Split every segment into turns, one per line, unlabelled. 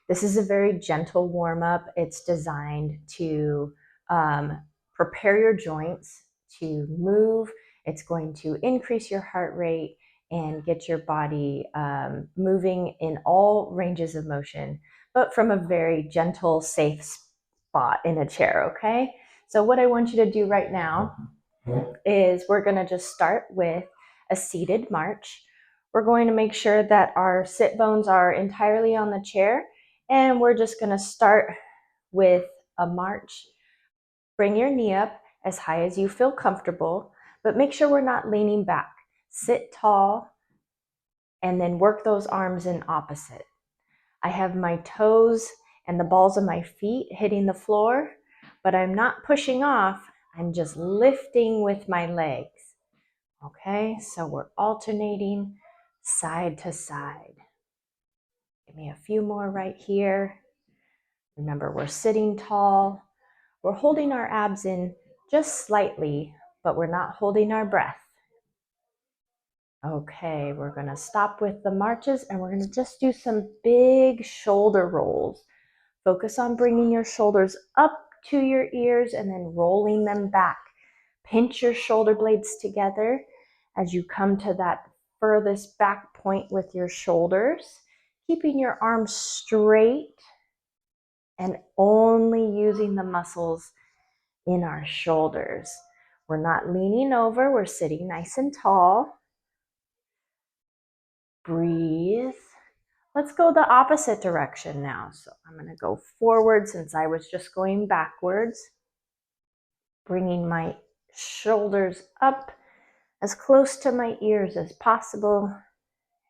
This is a very gentle warm-up. It's designed to prepare your joints to move. It's going to increase your heart rate and get your body moving in all ranges of motion, but from a very gentle, safe spot in a chair, okay? So what I want you to do right now is we're gonna just start with a seated march. We're going to make sure that our sit bones are entirely on the chair, and we're just gonna start with a march. Bring your knee up as high as you feel comfortable, but make sure we're not leaning back. Sit tall and then work those arms in opposite. I have my toes and the balls of my feet hitting the floor, but I'm not pushing off. I'm just lifting with my legs. Okay, so we're alternating side to side. Give me a few more right here. Remember, we're sitting tall. We're holding our abs in just slightly, but we're not holding our breath. Okay, we're going to stop with the marches and we're going to just do some big shoulder rolls. Focus on bringing your shoulders up to your ears and then rolling them back. Pinch your shoulder blades together as you come to that furthest back point with your shoulders, keeping your arms straight and only using the muscles in our shoulders. We're not leaning over, we're sitting nice and tall. Breathe. Let's go the opposite direction now. So I'm going to go forward since I was just going backwards. Bringing my shoulders up as close to my ears as possible,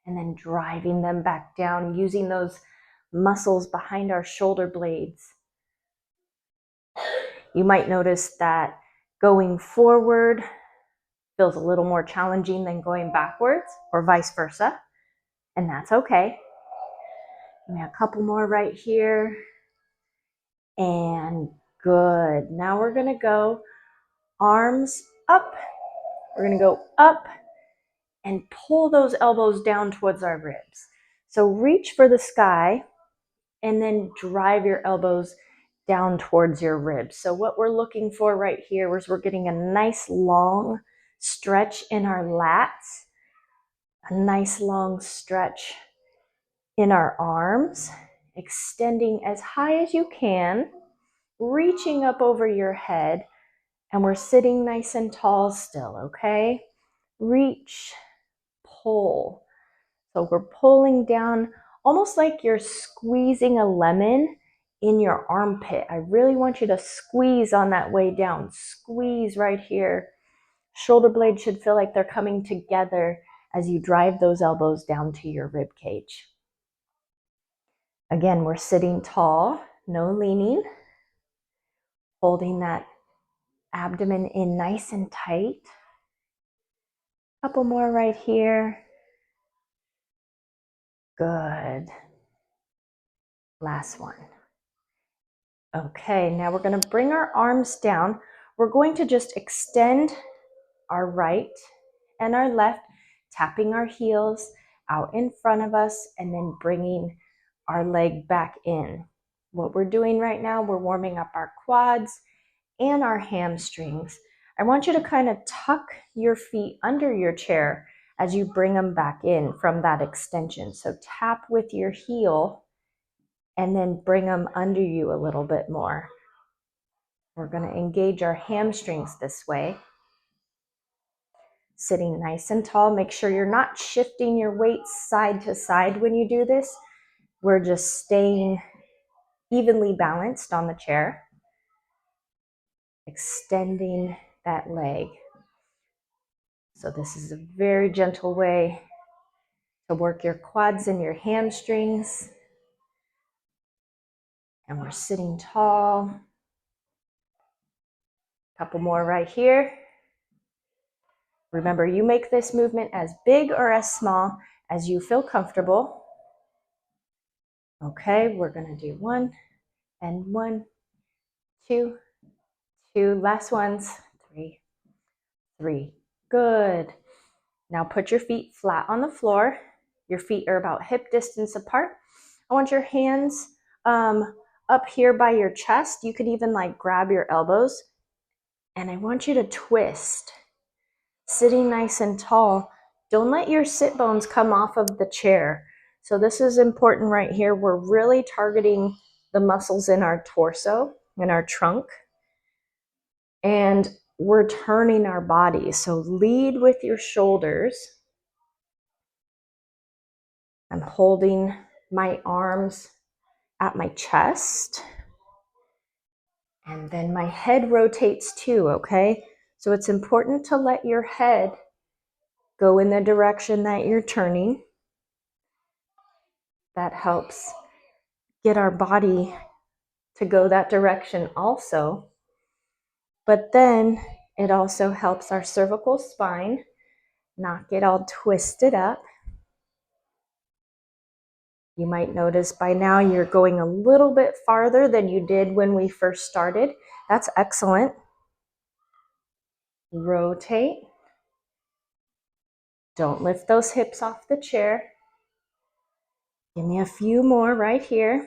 and then driving them back down using those muscles behind our shoulder blades. You might notice that going forward feels a little more challenging than going backwards, or vice versa, and that's okay. Give me a couple more right here, and good. Now we're going to go arms up. We're going to go up and pull those elbows down towards our ribs. So reach for the sky and then drive your elbows down towards your ribs. So what we're looking for right here is we're getting a nice long stretch in our lats, a nice long stretch in our arms, extending as high as you can, reaching up over your head, and we're sitting nice and tall still, okay? Reach, pull. So we're pulling down almost like you're squeezing a lemon in your armpit. I really want you to squeeze on that way down. Squeeze right here. Shoulder blades should feel like they're coming together as you drive those elbows down to your rib cage. Again, we're sitting tall, no leaning, holding that abdomen in nice and tight. Couple more right here. Good. Last one. Okay, now we're going to bring our arms down. We're going to just extend our right and our left, tapping our heels out in front of us and then bringing our leg back in. What we're doing right now, we're warming up our quads and our hamstrings. I want you to kind of tuck your feet under your chair as you bring them back in from that extension. So tap with your heel and then bring them under you a little bit more. We're going to engage our hamstrings this way. Sitting nice and tall. Make sure you're not shifting your weight side to side when you do this. We're just staying evenly balanced on the chair. Extending that leg. So this is a very gentle way to work your quads and your hamstrings. And we're sitting tall. Couple more right here. Remember, you make this movement as big or as small as you feel comfortable. Okay, we're going to do 1 and 1, 2, 2. Last ones. 3, 3. Good. Now put your feet flat on the floor. Your feet are about hip distance apart. I want your hands up here by your chest. You could even like grab your elbows, and I want you to twist, sitting nice and tall. Don't let your sit bones come off of the chair. So this is important right here. We're really targeting the muscles in our torso, in our trunk, and we're turning our body. So lead with your shoulders. I'm holding my arms at my chest, and then my head rotates too, okay? So it's important to let your head go in the direction that you're turning. That helps get our body to go that direction also. But then it also helps our cervical spine not get all twisted up. You might notice by now you're going a little bit farther than you did when we first started. That's excellent. Rotate. Don't lift those hips off the chair. Give me a few more right here.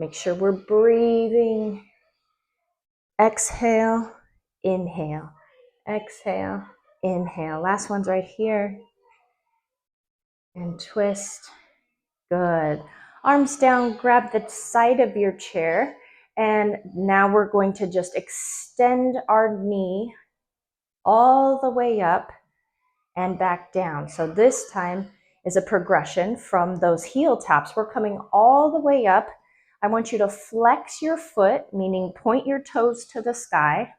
Make sure we're breathing. Exhale, inhale, exhale, inhale. Last one's right here. And twist. Good. Arms down, grab the side of your chair. And now we're going to just extend our knee all the way up and back down. So this time is a progression from those heel taps. We're coming all the way up. I want you to flex your foot, meaning point your toes to the sky.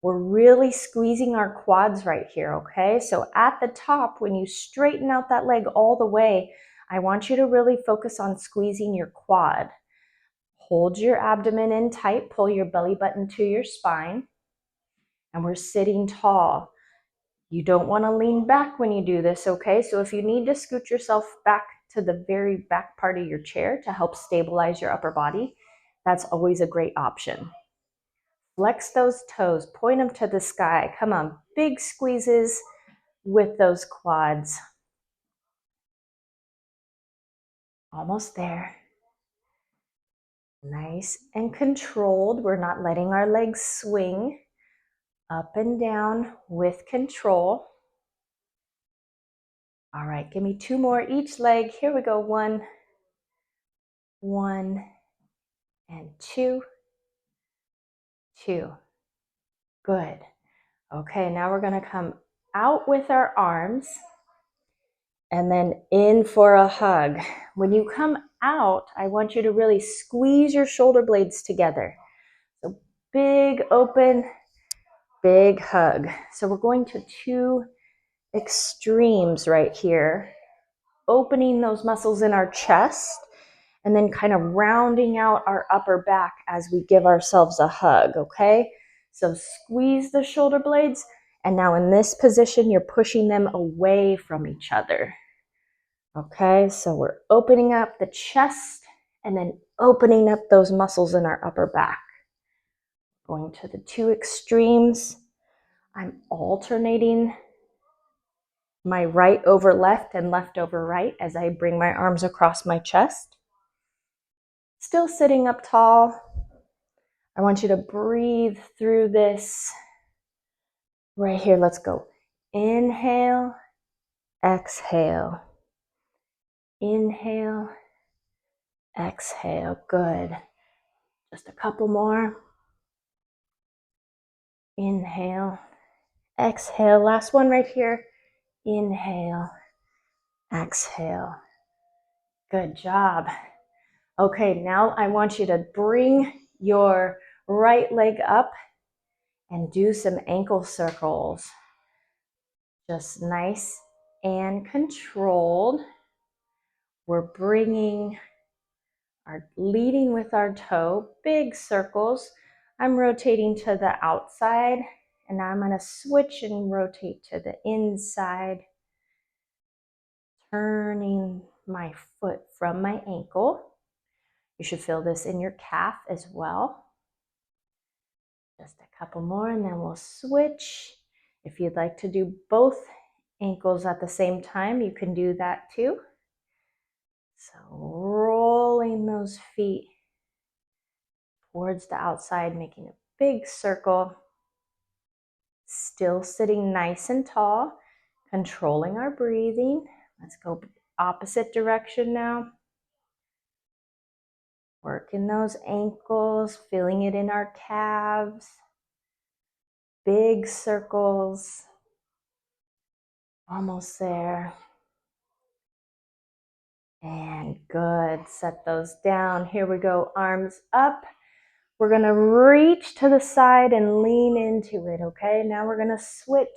We're really squeezing our quads right here, okay? So at the top, when you straighten out that leg all the way, I want you to really focus on squeezing your quad. Hold your abdomen in tight, pull your belly button to your spine, and we're sitting tall. You don't want to lean back when you do this, okay? So if you need to scoot yourself back to the very back part of your chair to help stabilize your upper body, that's always a great option. Flex those toes, point them to the sky. Come on, big squeezes with those quads. Almost there. Nice and controlled. We're not letting our legs swing up and down with control. All right, give me two more each leg. Here we go. One, and two. Good. Okay, now we're going to come out with our arms and then in for a hug. When you come out, I want you to really squeeze your shoulder blades together. So big open, big hug. So we're going to two extremes right here, opening those muscles in our chest and then kind of rounding out our upper back as we give ourselves a hug, okay? So squeeze the shoulder blades, and now in this position, you're pushing them away from each other. Okay, so we're opening up the chest and then opening up those muscles in our upper back. Going to the two extremes. I'm alternating my right over left and left over right as I bring my arms across my chest. Still sitting up tall. I want you to breathe through this. Right here, let's go. Inhale, exhale. Inhale, exhale. Good. Just a couple more. Inhale, exhale. Last one right here. Inhale, exhale. Good job. Okay, now I want you to bring your right leg up and do some ankle circles. Just nice and controlled. We're leading with our toe, big circles. I'm rotating to the outside, and now I'm going to switch and rotate to the inside, turning my foot from my ankle. You should feel this in your calf as well. Just a couple more, and then we'll switch. If you'd like to do both ankles at the same time, you can do that too. So rolling those feet towards the outside, making a big circle. Still sitting nice and tall, controlling our breathing. Let's go opposite direction now. Working those ankles, feeling it in our calves. Big circles. Almost there. And good. Set those down. Here we go. Arms up. We're going to reach to the side and lean into it, okay? Now we're going to switch.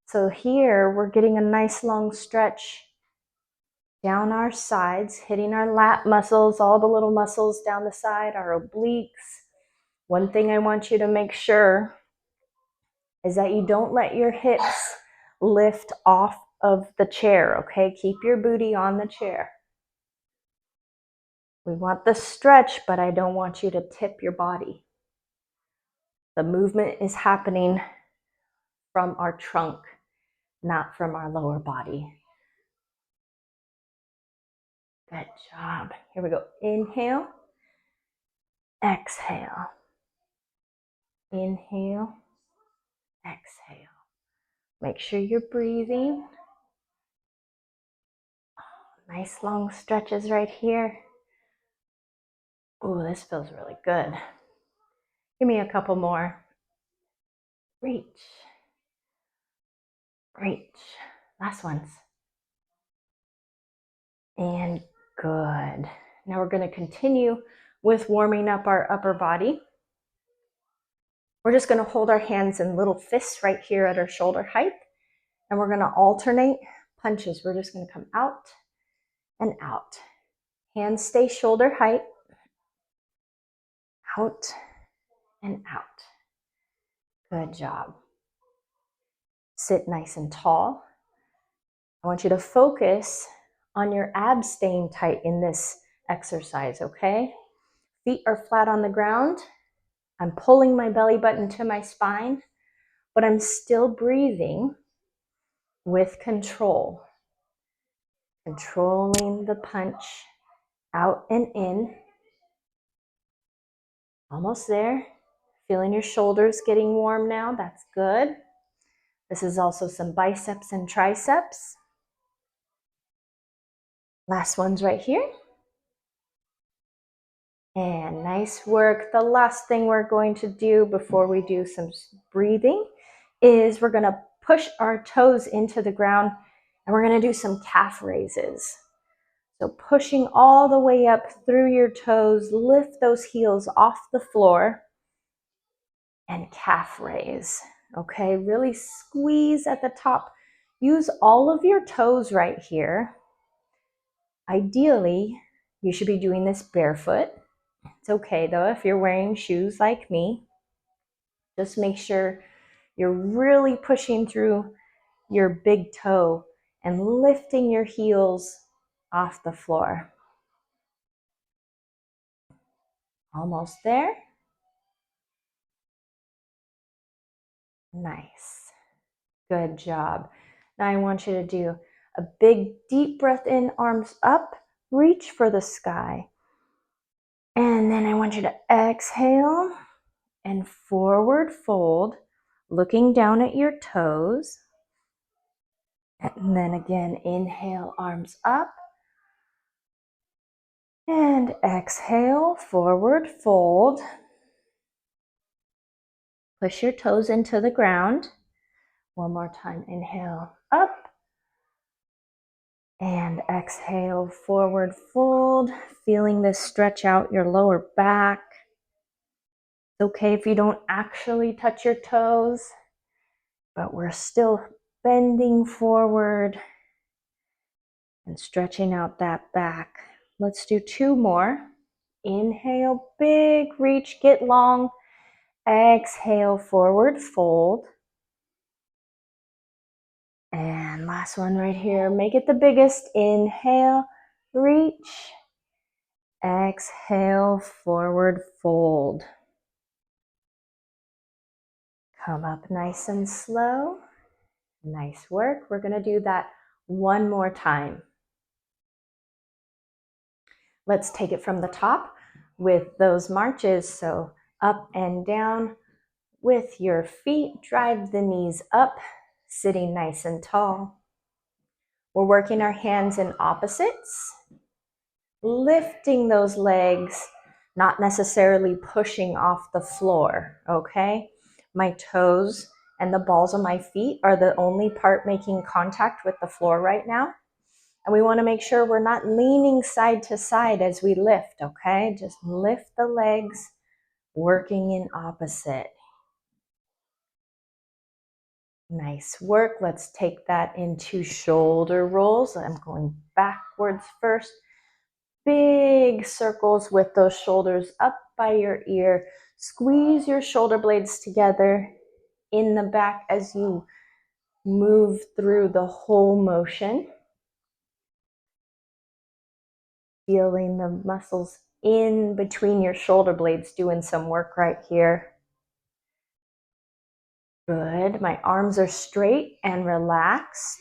So here we're getting a nice long stretch down our sides, hitting our lat muscles, all the little muscles down the side, our obliques. One thing I want you to make sure is that you don't let your hips lift off of the chair, okay? Keep your booty on the chair. We want the stretch, but I don't want you to tip your body. The movement is happening from our trunk, not from our lower body. Good job. Here we go. Inhale. Exhale. Inhale. Exhale. Make sure you're breathing. Nice long stretches right here. Ooh, this feels really good. Give me a couple more. Reach. Reach. Last ones. And good. Now we're going to continue with warming up our upper body. We're just going to hold our hands in little fists right here at our shoulder height. And we're going to alternate punches. We're just going to come out and out. Hands stay shoulder height. Out and out. Good job. Sit nice and tall. I want you to focus on your abs staying tight in this exercise, okay? Feet are flat on the ground. I'm pulling my belly button to my spine, but I'm still breathing with control. Controlling the punch out and in. Almost there. Feeling your shoulders getting warm now. That's good. This is also some biceps and triceps. Last one's right here. And nice work. The last thing we're going to do before we do some breathing is we're going to push our toes into the ground and we're going to do some calf raises. So pushing all the way up through your toes, lift those heels off the floor and calf raise. Okay, really squeeze at the top. Use all of your toes right here. Ideally, you should be doing this barefoot. It's okay though if you're wearing shoes like me. Just make sure you're really pushing through your big toe and lifting your heels off the floor. Almost there. Nice. Good job. Now I want you to do a big deep breath in, arms up, reach for the sky. And then I want you to exhale and forward fold, looking down at your toes. And then again, inhale, arms up. And exhale, forward fold. Push your toes into the ground. One more time, inhale, up. And exhale, forward fold. Feeling this stretch out your lower back. It's okay if you don't actually touch your toes, but we're still bending forward and stretching out that back. Let's do two more. Inhale, big reach, get long. Exhale, forward fold. And last one right here. Make it the biggest. Inhale, reach. Exhale, forward fold. Come up nice and slow. Nice work. We're going to do that one more time. Let's take it from the top with those marches. So up and down with your feet, drive the knees up, sitting nice and tall. We're working our hands in opposites, lifting those legs, not necessarily pushing off the floor, okay? My toes and the balls of my feet are the only part making contact with the floor right now. And we want to make sure we're not leaning side to side as we lift, okay? Just lift the legs, working in opposite. Nice work. Let's take that into shoulder rolls. I'm going backwards first. Big circles with those shoulders up by your ear. Squeeze your shoulder blades together in the back as you move through the whole motion. Feeling the muscles in between your shoulder blades doing some work right here. Good. My arms are straight and relaxed.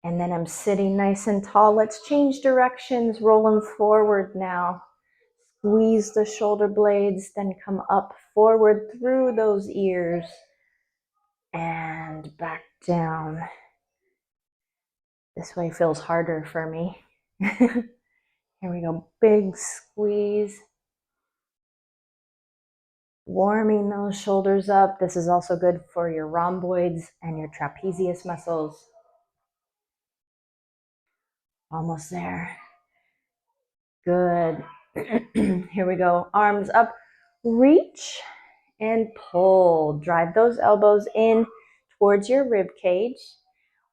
And then I'm sitting nice and tall. Let's change directions, rolling forward now. Squeeze the shoulder blades, then come up forward through those ears and back down. This way feels harder for me. Here we go, big squeeze. Warming those shoulders up. This is also good for your rhomboids and your trapezius muscles. Almost there. Good. Here we go. Arms up, reach and pull. Drive those elbows in towards your rib cage.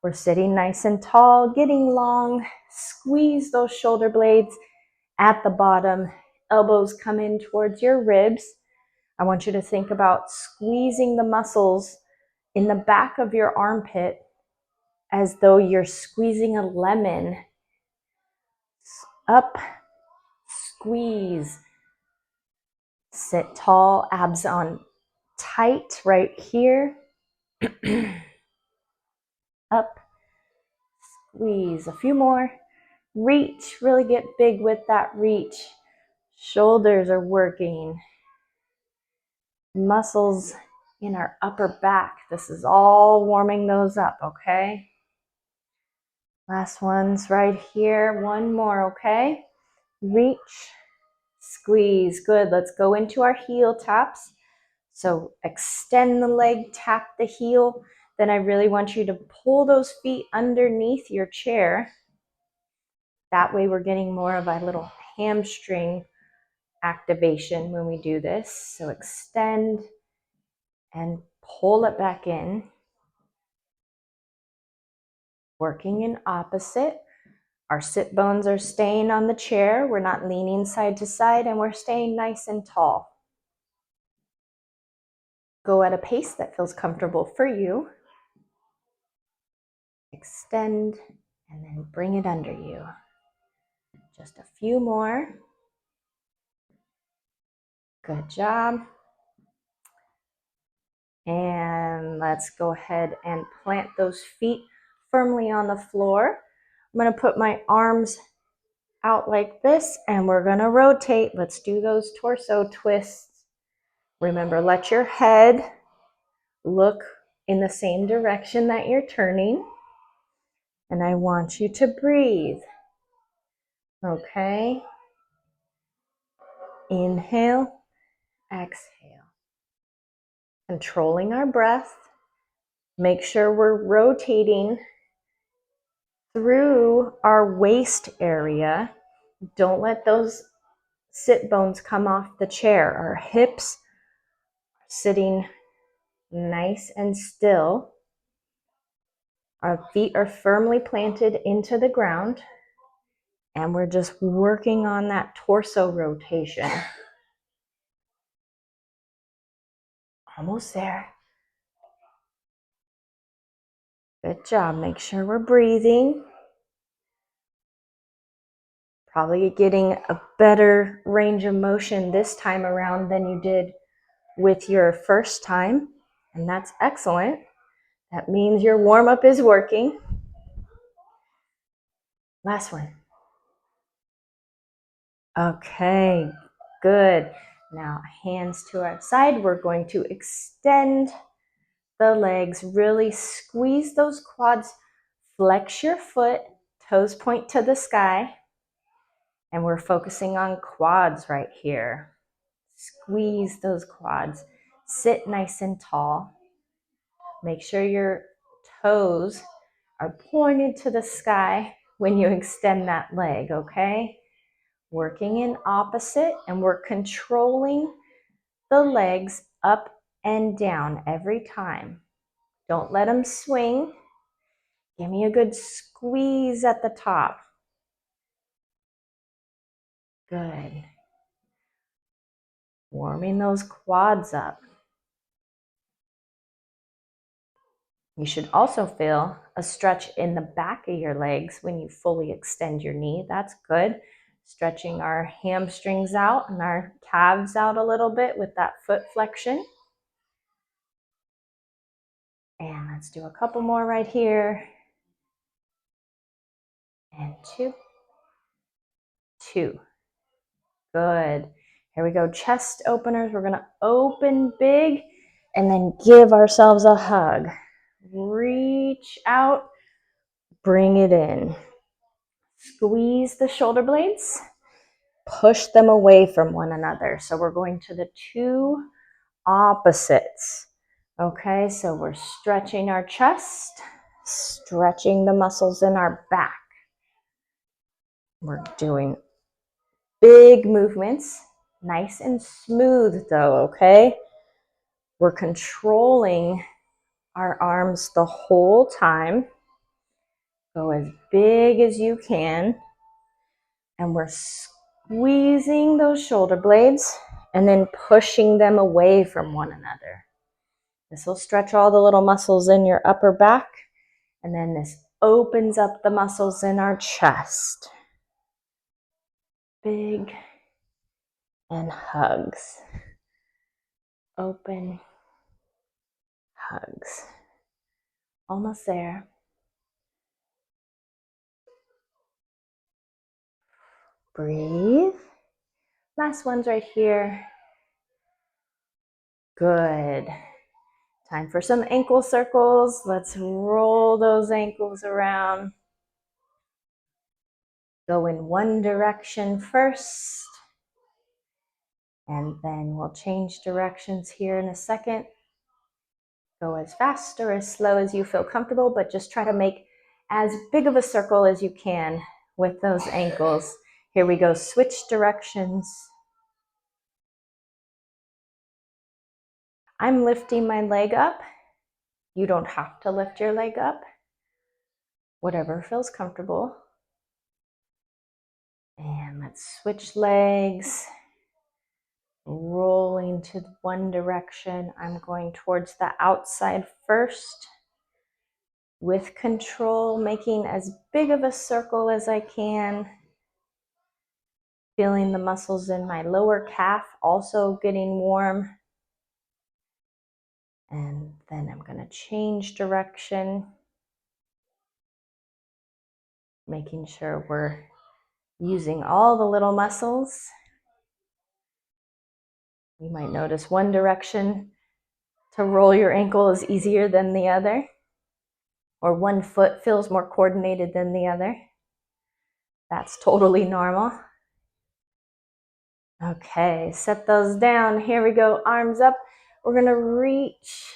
We're sitting nice and tall, getting long. Squeeze those shoulder blades at the bottom. Elbows come in towards your ribs. I want you to think about squeezing the muscles in the back of your armpit as though you're squeezing a lemon. Up, squeeze. Sit tall, abs on tight right here. Up, squeeze. A few more. Reach, really get big with that reach. Shoulders are working. Muscles in our upper back. This is all warming those up, okay? Last one's right here. One more, okay? Reach, squeeze. Good. Let's go into our heel taps. So extend the leg, tap the heel. Then I really want you to pull those feet underneath your chair. That way we're getting more of a little hamstring activation when we do this. So extend and pull it back in. Working in opposite. Our sit bones are staying on the chair. We're not leaning side to side and we're staying nice and tall. Go at a pace that feels comfortable for you. Extend and then bring it under you. Just a few more. Good job. And let's go ahead and plant those feet firmly on the floor. I'm going to put my arms out like this and we're going to rotate. Let's do those torso twists. Remember, let your head look in the same direction that you're turning. And I want you to breathe. Okay. Inhale, exhale. Controlling our breath. Make sure we're rotating through our waist area. Don't let those sit bones come off the chair. Our hips are sitting nice and still. Our feet are firmly planted into the ground. And we're just working on that torso rotation. Almost there. Good job. Make sure we're breathing. Probably getting a better range of motion this time around than you did with your first time. And that's excellent. That means your warm-up is working. Last one. Okay, good. Now, hands to our side. We're going to extend the legs, really squeeze those quads, flex your foot, toes point to the sky, and we're focusing on quads right here. Squeeze those quads, sit nice and tall. Make sure your toes are pointed to the sky when you extend that leg, okay? Working in opposite, and we're controlling the legs up and down every time. Don't let them swing. Give me a good squeeze at the top. Good. Warming those quads up. You should also feel a stretch in the back of your legs when you fully extend your knee. That's good. Stretching our hamstrings out and our calves out a little bit with that foot flexion. And let's do a couple more right here. And two. Good. Here we go. Chest openers. We're going to open big and then give ourselves a hug. Reach out, bring it in. Squeeze the shoulder blades. Push them away from one another. So we're going to the two opposites. Okay, so we're stretching our chest, stretching the muscles in our back. We're doing big movements, nice and smooth though, okay? We're controlling our arms the whole time. Go as big as you can. And we're squeezing those shoulder blades and then pushing them away from one another. This will stretch all the little muscles in your upper back, and then this opens up the muscles in our chest. Big and hugs. Open, hugs. Almost there. Breathe. Last one's right here. Good. Time for some ankle circles. Let's roll those ankles around. Go in one direction first, and then we'll change directions here in a second. Go as fast or as slow as you feel comfortable, but just try to make as big of a circle as you can with those ankles. Here we go, switch directions. I'm lifting my leg up. You don't have to lift your leg up. Whatever feels comfortable. And let's switch legs. Rolling to one direction. I'm going towards the outside first. With control, making as big of a circle as I can. Feeling the muscles in my lower calf also getting warm. And then I'm going to change direction. Making sure we're using all the little muscles. You might notice one direction to roll your ankle is easier than the other, or one foot feels more coordinated than the other. That's totally normal. Okay, set those down. Here we go, arms up. We're gonna reach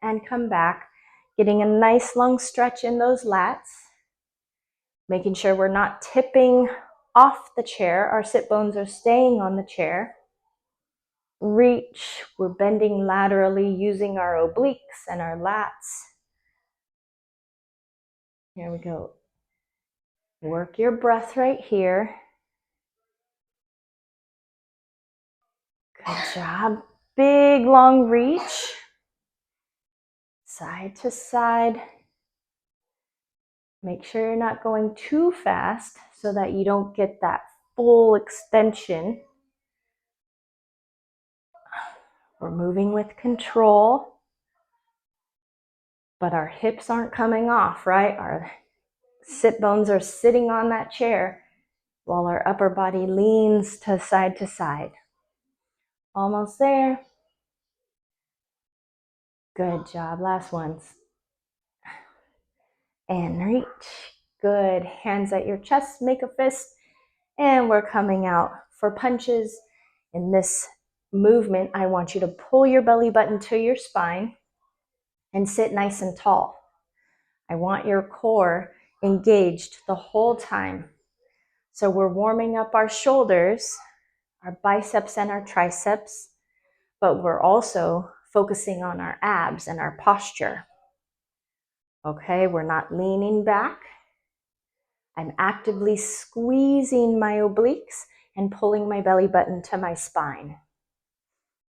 and come back, getting a nice long stretch in those lats, making sure we're not tipping off the chair. Our sit bones are staying on the chair. Reach, we're bending laterally using our obliques and our lats. Here we go. Work your breath right here. Good job. Big long reach. Side to side. Make sure you're not going too fast so that you don't get that full extension. We're moving with control, but our hips aren't coming off, right? Our sit bones are sitting on that chair. while our upper body leans to side. Almost there. Good job. Last ones. And reach. Good. Hands at your chest, make a fist. And we're coming out for punches. In this movement, I want you to pull your belly button to your spine and sit nice and tall. I want your core engaged the whole time. So we're warming up our shoulders, our biceps and our triceps, but we're also focusing on our abs and our posture. Okay, we're not leaning back. I'm actively squeezing my obliques and pulling my belly button to my spine.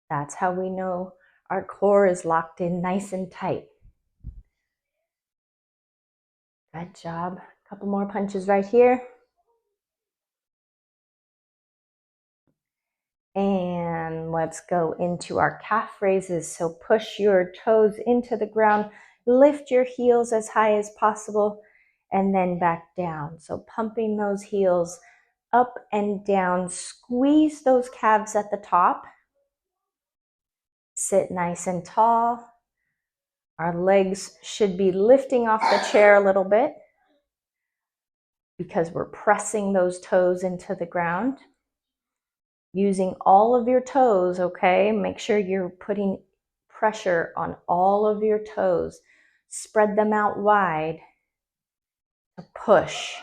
That's how we know our core is locked in nice and tight. Good job. A couple more punches right here. And let's go into our calf raises. So push your toes into the ground, lift your heels as high as possible, and then back down. So pumping those heels up and down, squeeze those calves at the top. Sit nice and tall. Our legs should be lifting off the chair a little bit because we're pressing those toes into the ground. Using all of your toes, okay? Make sure you're putting pressure on all of your toes. Spread them out wide to push.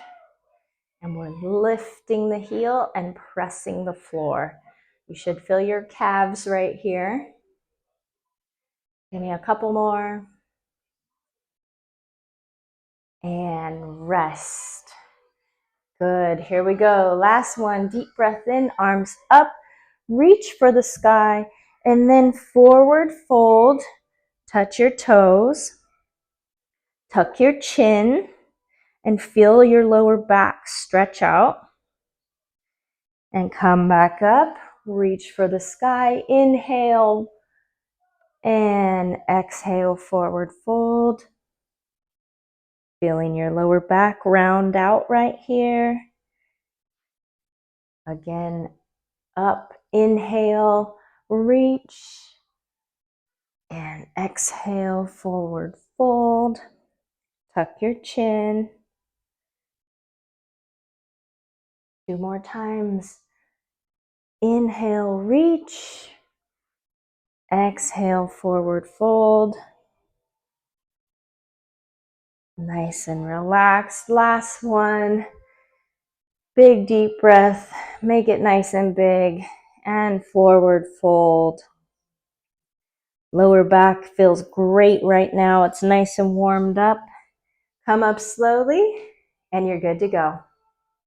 And we're lifting the heel and pressing the floor. You should feel your calves right here. Give me a couple more. And rest. Good, here we go. Last one, deep breath in, arms up, reach for the sky, and then forward fold, touch your toes, tuck your chin, and feel your lower back stretch out. And come back up, reach for the sky, inhale, and exhale, forward fold. Feeling your lower back round out right here. Again, up, inhale, reach, and exhale, forward fold. Tuck your chin. 2 more times. Inhale, reach. Exhale, forward fold. Nice and relaxed. Last one. Big deep breath. Make it nice and big. And forward fold. Lower back feels great right now. It's nice and warmed up. Come up slowly and you're good to go.